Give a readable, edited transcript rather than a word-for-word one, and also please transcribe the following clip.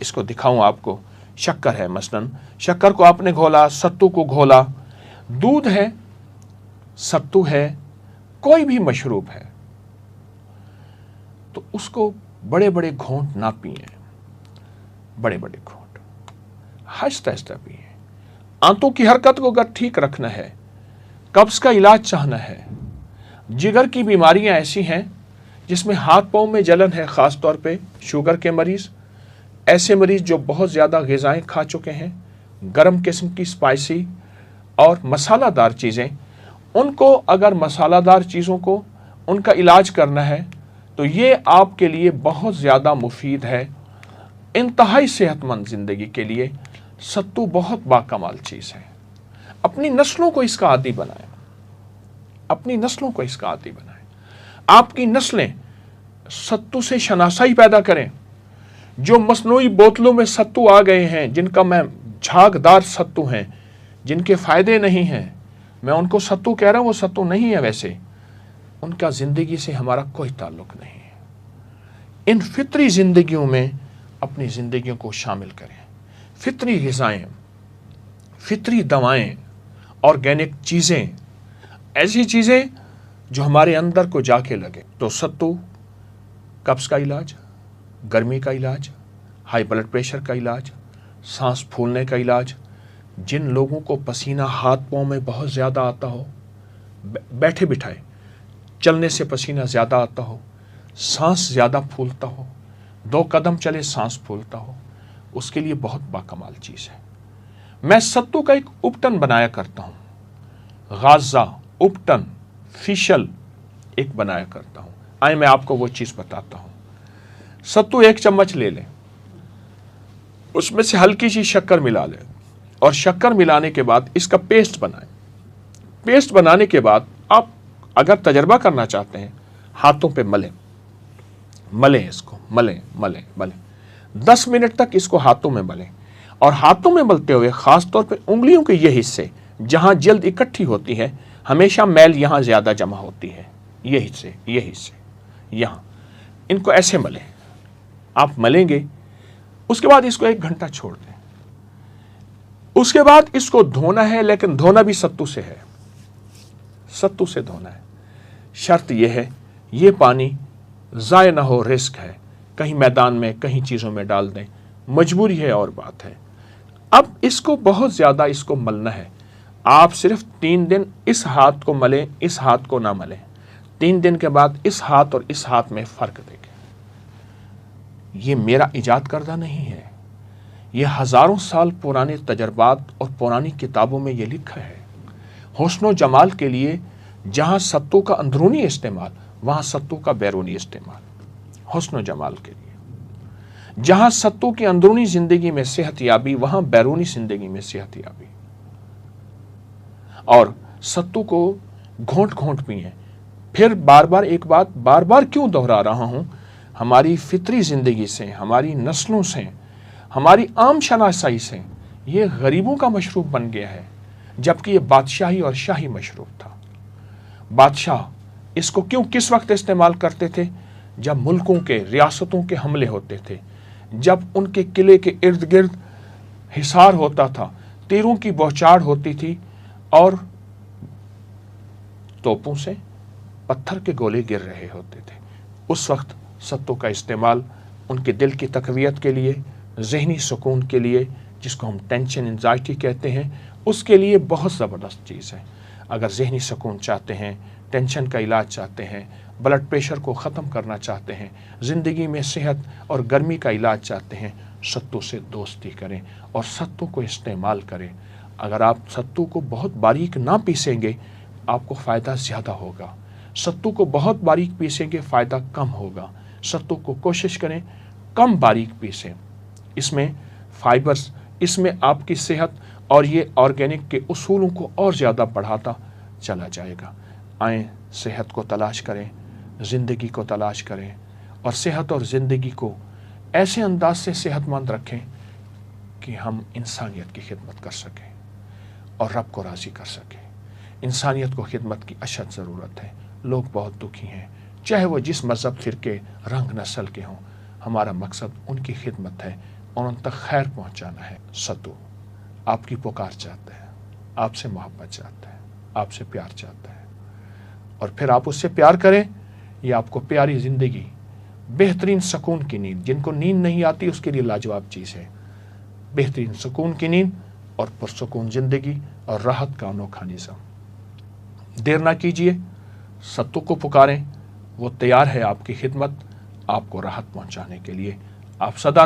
اس کو دکھاؤں آپ کو، شکر ہے مثلاً، شکر کو آپ نے گھولا، ستو کو گھولا، دودھ ہے، ستو ہے، کوئی بھی مشروب ہے، تو اس کو بڑے بڑے گھونٹ نہ پئیں، بڑے بڑے گھونٹ آہستہ آہستہ پئیں۔ آنتوں کی حرکت کو اگر ٹھیک رکھنا ہے، قبض کا علاج چاہنا ہے، جگر کی بیماریاں ایسی ہیں جس میں ہاتھ پاؤں میں جلن ہے، خاص طور پہ شوگر کے مریض، ایسے مریض جو بہت زیادہ غذائیں کھا چکے ہیں، گرم قسم کی اسپائسی اور مسالہ دار چیزیں، ان کو اگر مسالہ دار چیزوں کو ان کا علاج کرنا ہے تو یہ آپ کے لیے بہت زیادہ مفید ہے، انتہائی صحت مند زندگی کے لیے ستو بہت باکمال چیز ہے۔ اپنی نسلوں کو اس کا عادی بنائیں، اپنی نسلوں کو اس کا عادی بنائیں، آپ کی نسلیں ستو سے شناسائی پیدا کریں۔ جو مصنوعی بوتلوں میں ستو آ گئے ہیں، جن کا میں جھاگدار ستو ہیں، جن کے فائدے نہیں ہیں، میں ان کو ستو کہہ رہا ہوں، وہ ستو نہیں ہے، ویسے ان کا زندگی سے ہمارا کوئی تعلق نہیں ہے۔ ان فطری زندگیوں میں اپنی زندگیوں کو شامل کریں، فطری غذائیں، فطری دوائیں، آرگینک چیزیں، ایسی چیزیں جو ہمارے اندر کو جا کے لگے۔ تو ستو قبض کا علاج، گرمی کا علاج، ہائی بلڈ پریشر کا علاج، سانس پھولنے کا علاج، جن لوگوں کو پسینہ ہاتھ پاؤں میں بہت زیادہ آتا ہو، بیٹھے بٹھائے چلنے سے پسینہ زیادہ آتا ہو، سانس زیادہ پھولتا ہو، 2 قدم چلے سانس پھولتا ہو، اس کے لیے بہت باکمال چیز ہے۔ میں ستو کا ایک اپٹن بنایا کرتا ہوں، غازہ اپٹن فیشل ایک بنایا کرتا ہوں۔ آئیں میں آپ کو وہ چیز بتاتا ہوں۔ ستو 1 چمچ لے لیں، اس میں سے ہلکی سی شکر ملا لیں، اور شکر ملانے کے بعد اس کا پیسٹ بنائیں۔ پیسٹ بنانے کے بعد آپ اگر تجربہ کرنا چاہتے ہیں، ہاتھوں پہ ملیں، ملیں اس کو، ملیں ملیں ملیں 10 منٹ تک اس کو ہاتھوں میں ملیں، اور ہاتھوں میں ملتے ہوئے خاص طور پہ انگلیوں کے یہ حصے جہاں جلد اکٹھی ہوتی ہے، ہمیشہ میل یہاں زیادہ جمع ہوتی ہے، یہ حصے یہاں، ان کو ایسے ملیں۔ آپ ملیں گے، اس کے بعد اس کو 1 گھنٹہ چھوڑ دیں۔ اس کے بعد اس کو دھونا ہے، لیکن دھونا بھی ستو سے ہے، ستو سے دھونا ہے۔ شرط یہ ہے یہ پانی ضائع نہ ہو، رسک ہے، کہیں میدان میں کہیں چیزوں میں ڈال دیں، مجبوری ہے اور بات ہے۔ اب اس کو بہت زیادہ اس کو ملنا ہے، آپ صرف 3 دن اس ہاتھ کو ملیں، اس ہاتھ کو نہ ملیں۔ 3 دن کے بعد اس ہاتھ اور اس ہاتھ میں فرق دیکھیں۔ یہ میرا ایجاد کردہ نہیں ہے، یہ ہزاروں سال پرانے تجربات اور پرانی کتابوں میں یہ لکھا ہے۔ حسن و جمال کے لیے جہاں ستو کا اندرونی استعمال، وہاں ستو کا بیرونی استعمال۔ حسن و جمال کے لیے جہاں ستو کی اندرونی زندگی میں صحت یابی، وہاں بیرونی زندگی میں صحت یابی۔ اور ستو کو گھونٹ گھونٹ پئیں۔ پھر بار بار ایک بات بار بار کیوں دہرا رہا ہوں، ہماری فطری زندگی سے، ہماری نسلوں سے، ہماری عام شناسائی سے یہ غریبوں کا مشروب بن گیا ہے، جبکہ یہ بادشاہی اور شاہی مشروب تھا۔ بادشاہ اس کو کس وقت استعمال کرتے تھے؟ جب ملکوں کے، ریاستوں کے حملے ہوتے تھے، جب ان کے قلعے کے ارد گرد حصار ہوتا تھا، تیروں کی بوچھاڑ ہوتی تھی، اور توپوں سے پتھر کے گولے گر رہے ہوتے تھے، اس وقت ستو کا استعمال ان کے دل کی تقویت کے لیے، ذہنی سکون کے لیے، جس کو ہم ٹینشن انزائٹی کہتے ہیں، اس کے لیے بہت زبردست چیز ہے۔ اگر ذہنی سکون چاہتے ہیں، ٹینشن کا علاج چاہتے ہیں، بلڈ پریشر کو ختم کرنا چاہتے ہیں، زندگی میں صحت اور گرمی کا علاج چاہتے ہیں، ستو سے دوستی کریں اور ستو کو استعمال کریں۔ اگر آپ ستو کو بہت باریک نہ پیسیں گے، آپ کو فائدہ زیادہ ہوگا۔ ستو کو بہت باریک پیسیں گے، فائدہ کم ہوگا۔ ستو کو کوشش کریں کم باریک پیسیں، اس میں فائبرز، اس میں آپ کی صحت اور یہ آرگینک کے اصولوں کو اور زیادہ بڑھاتا چلا جائے گا۔ آئیں صحت کو تلاش کریں، زندگی کو تلاش کریں، اور صحت اور زندگی کو ایسے انداز سے صحت مند رکھیں کہ ہم انسانیت کی خدمت کر سکیں اور رب کو راضی کر سکیں۔ انسانیت کو خدمت کی اشد ضرورت ہے۔ لوگ بہت دکھی ہیں، چاہے وہ جس مذہب، فرقے، رنگ، نسل کے ہوں۔ ہمارا مقصد ان کی خدمت ہے اور ان تک خیر پہنچانا ہے۔ ستو آپ کی پکار چاہتا ہے، آپ سے محبت چاہتا ہے، آپ سے پیار چاہتا ہے، اور پھر آپ اس سے پیار کریں، یہ آپ کو پیاری زندگی، بہترین سکون کی نیند، جن کو نیند نہیں آتی اس کے لیے لاجواب چیز ہے، بہترین سکون کی نیند اور پرسکون زندگی اور راحت کا انوکھا نظام۔ دیر نہ کیجیے، ستو کو پکاریں، وہ تیار ہے آپ کی خدمت، آپ کو راحت پہنچانے کے لیے۔ آپ صدا